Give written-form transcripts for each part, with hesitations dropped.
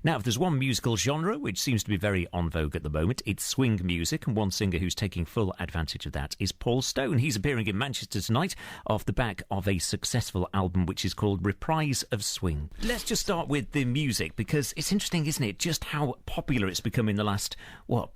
Now, if there's one musical genre which seems to be very en vogue at the moment, it's swing music, and one singer who's taking full advantage of that is Paul Stone. He's appearing in Manchester tonight off the back of a successful album which is called Reprise of Swing. Let's just start with the music, because it's interesting, isn't it, just how popular it's become in the last,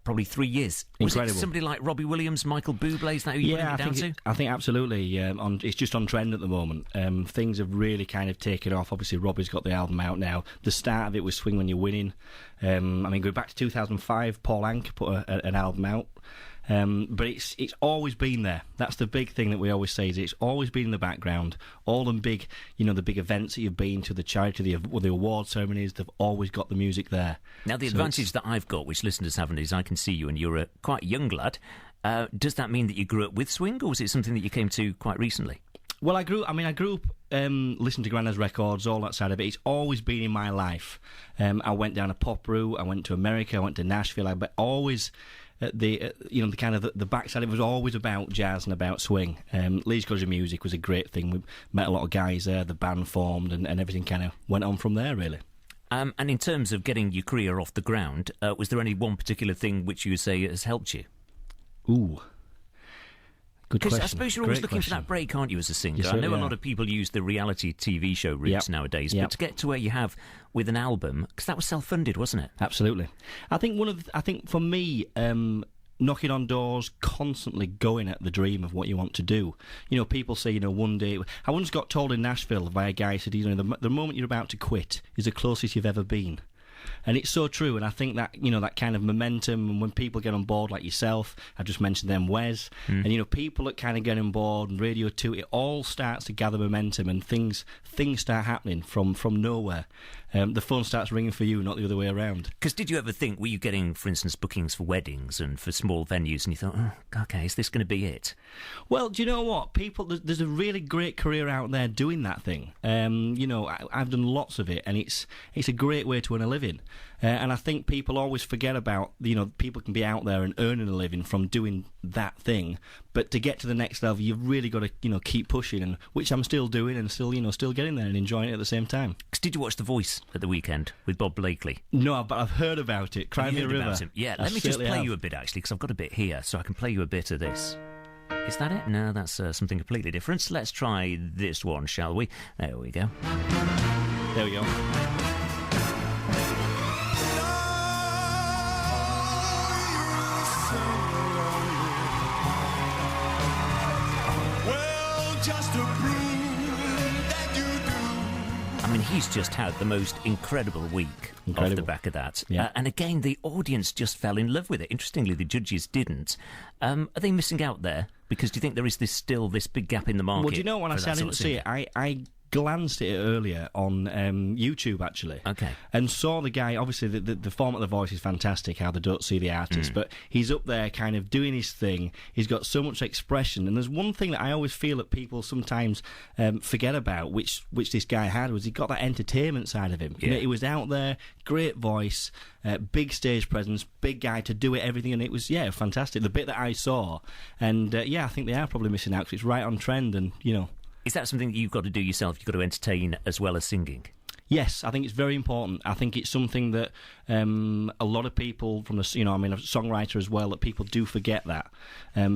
probably 3 years. Was Incredible. it somebody like Robbie Williams, Michael Bublé, is that who you're putting it down to? I think absolutely. It's just on trend at the moment. Things have really kind of taken off. Obviously, Robbie's got the album out now. The start of it was Swing When You're Winning. Going back to 2005, Paul Anka put an album out. But it's always been there. That's the big thing that we always say, is it's always been in the background. All the big events that you've been to, the charity, the award ceremonies, they've always got the music there. Now, the advantage that I've got, which listeners haven't, is I can see you and you're a quite young lad. Does that mean that you grew up with swing, or was it something that you came to quite recently? Well, I grew up listening to Grandad's records, all that side of it. It's always been in my life. I went down a pop route. I went to America. I went to Nashville. But always, the backside of it was always about jazz and about swing. Leeds College of Music was a great thing. We met a lot of guys there. The band formed, and everything kind of went on from there, really. And in terms of getting your career off the ground, was there any one particular thing which you would say has helped you? Ooh. Because I suppose you're always looking for that break, aren't you, as a singer? You I know certainly a lot of people use the reality TV show routes nowadays, but to get to where you have with an album, because that was self-funded, wasn't it? Absolutely. I think for me, knocking on doors, constantly going at the dream of what you want to do. People say, one day... I once got told in Nashville by a guy who said, the moment you're about to quit is the closest you've ever been. And it's so true, and I think that, that kind of momentum, and when people get on board like yourself, I just mentioned them, Wes, and, people that kind of get on board, and Radio 2, it all starts to gather momentum, and things start happening from nowhere. The phone starts ringing for you, not the other way around. Because did you ever think, were you getting, for instance, bookings for weddings and for small venues, and you thought, okay, is this going to be it? Well, do you know what? There's a really great career out there doing that thing. I've done lots of it, and it's a great way to earn a living. And I think people always forget about, people can be out there and earning a living from doing that thing, but to get to the next level, you've really got to, keep pushing, and which I'm still doing, and still getting there and enjoying it at the same time. Did you watch The Voice at the weekend with Bob Blakely? No, but I've heard about it. Cry Me a River. Yeah, let me just play you a bit, actually, because I've got a bit here, so I can play you a bit of this. Is that it? No, that's something completely different. Let's try this one, shall we? There we go. There we go. He's just had the most incredible week off the back of that. Yeah. And again, the audience just fell in love with it. Interestingly, the judges didn't. Are they missing out there? Because do you think there is still this big gap in the market? Well, do you know, when I said I didn't see it, I glanced at it earlier on YouTube, actually. Okay. And saw the guy, obviously the format of the voice is fantastic, how they don't see the artist, but he's up there kind of doing his thing. He's got so much expression, and there's one thing that I always feel that people sometimes forget about, which this guy had, was he got that entertainment side of him. Yeah. He was out there, great voice, big stage presence, big guy to do it, everything, and it was, fantastic. The bit that I saw, and I think they are probably missing out, because it's right on trend, and, Is that something that you've got to do yourself? You've got to entertain as well as singing? Yes, I think it's very important. I think it's something that a lot of people from a songwriter as well, that people do forget that.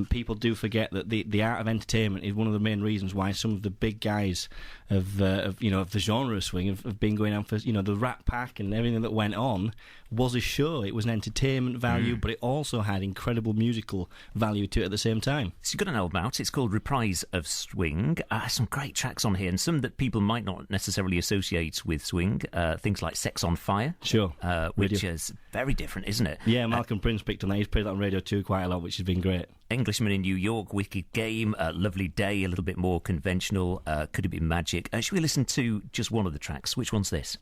People do forget that the art of entertainment is one of the main reasons why some of the big guys of the genre of swing have been going on for, the Rat Pack and everything that went on was a show. It was an entertainment value, but it also had incredible musical value to it at the same time. So you've got an album out. It's called Reprise of Swing. Some great tracks on here, and some that people might not necessarily associate with swing. Things like Sex on Fire. Sure. Which is very different, isn't it? Yeah, Malcolm Prince picked on that. He's played that on Radio 2 quite a lot, which has been great. Englishman in New York, Wicked Game, Lovely Day, a little bit more conventional. Could It Be Magic? Should we listen to just one of the tracks? Which one's this?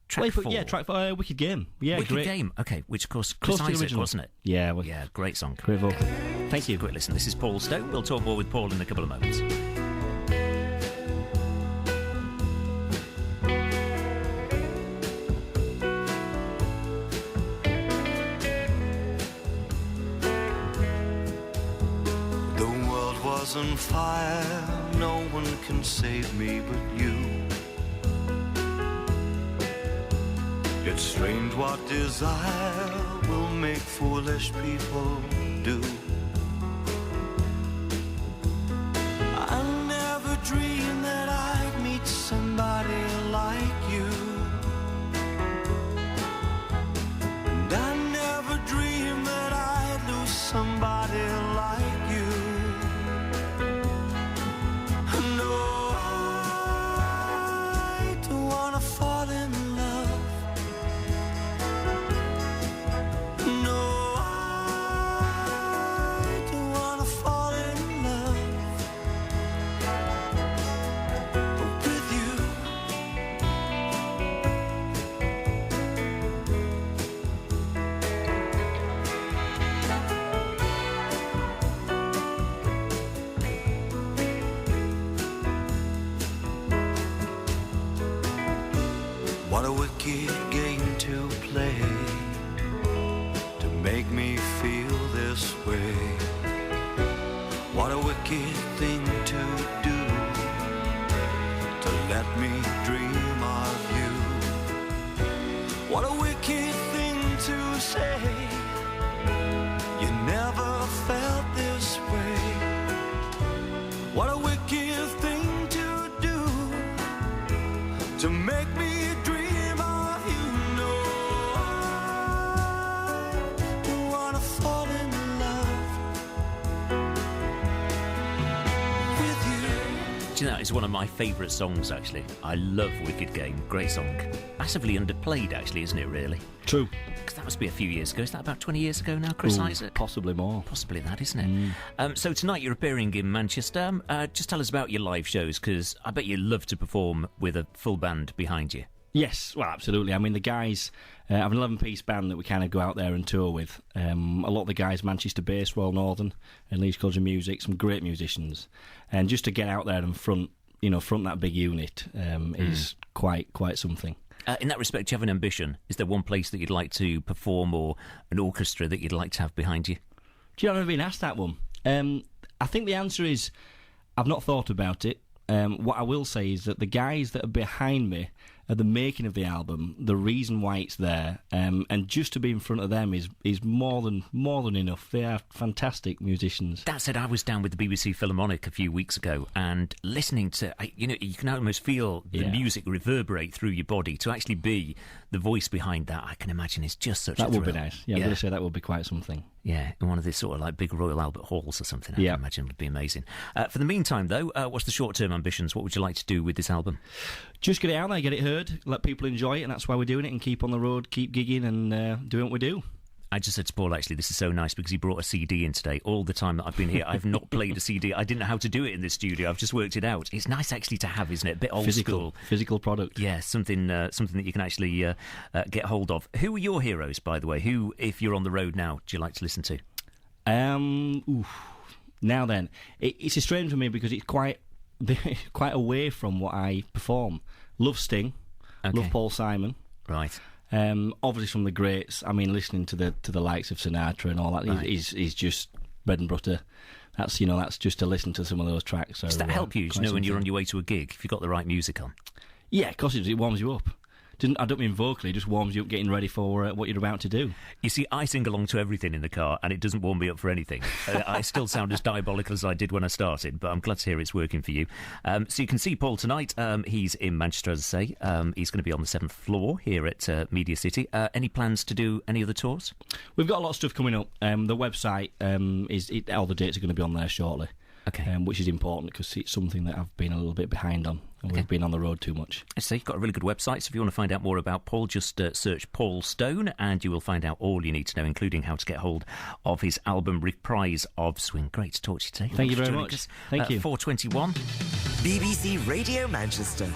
Track 4. Yeah, track 4, Wicked Game. Yeah, Wicked great. Game, okay, which of course Close Chris to the Isaac, original, wasn't it? Yeah. Yeah, great song. Great vocal. Thank you. Quick listen, this is Paul Stone. We'll talk more with Paul in a couple of moments. The world was on fire, no one can save me but you. It's strange what desire will make foolish people do. I never dreamed that I'd meet somebody like you. And I never dreamed that I'd lose somebody like you. No, I don't wanna fall in love. No, I don't wanna fall in love with you. What a wicked game to play, to make me feel this way. What a wicked thing to do, to let me dream of you. What a wicked thing to say, you never felt this way. What a wicked thing to do, to make me dream of you. No, I don't wanna fall in love with you. Do you know, it's one of my favourite songs, actually. I love Wicked Game. Great song. Massively underplayed, actually, isn't it, really? True. Because that must be a few years ago. Is that about 20 years ago now, Chris Isaac? Possibly more. Possibly that, isn't it? So tonight you're appearing in Manchester. Just tell us about your live shows, because I bet you love to perform with a full band behind you. Yes, well, absolutely. I mean, the guys have an 11-piece band that we kind of go out there and tour with. A lot of the guys, Manchester-based, Royal Northern and Leeds College of Music, some great musicians. And just to get out there and front that big unit is quite something. In that respect, do you have an ambition? Is there one place that you'd like to perform, or an orchestra that you'd like to have behind you? Do you know, I've never been asked that one. I think the answer is I've not thought about it. What I will say is that the guys that are behind me at the making of the album, the reason why it's there, and just to be in front of them is more than enough. They are fantastic musicians. That said, I was down with the BBC Philharmonic a few weeks ago, and listening to, you can almost feel the music reverberate through your body. To actually be the voice behind that, I can imagine is just such a thrill. That would be nice. Yeah, I'm going to say that would be quite something. Yeah, in one of these sort of like big Royal Albert Halls or something, I can imagine would be amazing. For the meantime, though, what's the short-term ambitions? What would you like to do with this album? Just get it out there, get it heard, let people enjoy it, and that's why we're doing it, and keep on the road, keep gigging and doing what we do. I just said to Paul, actually, this is so nice because he brought a CD in today. All the time that I've been here, I've not played a CD. I didn't know how to do it in this studio. I've just worked it out. It's nice actually to have, isn't it? A bit old school. Physical product. Yeah, something that you can actually get hold of. Who are your heroes, by the way? Who, if you're on the road now, do you like to listen to? Now then, it's a strange for me because it's quite away from what I perform. Love Sting, love Paul Simon. Right. Obviously from the greats. I mean, listening to the likes of Sinatra and all that is just bread and butter. That's just to listen to some of those tracks. So, does that help you? When you're on your way to a gig, if you've got the right music on? Yeah, of course it warms you up. I don't mean vocally, it just warms you up getting ready for what you're about to do. You see, I sing along to everything in the car, and it doesn't warm me up for anything. I still sound as diabolical as I did when I started, but I'm glad to hear it's working for you. So you can see Paul tonight. He's in Manchester, as I say. He's going to be on the 7th floor here at Media City. Any plans to do any other tours? We've got a lot of stuff coming up. The website, all the dates are going to be on there shortly. Okay. Which is important because it's something that I've been a little bit behind on. And we've been on the road too much. So you've got a really good website, so if you want to find out more about Paul, just search Paul Stone and you will find out all you need to know, including how to get hold of his album Reprise of Swing. Great to talk to you today. Thank you very much. Thank you. 4:21. BBC Radio Manchester.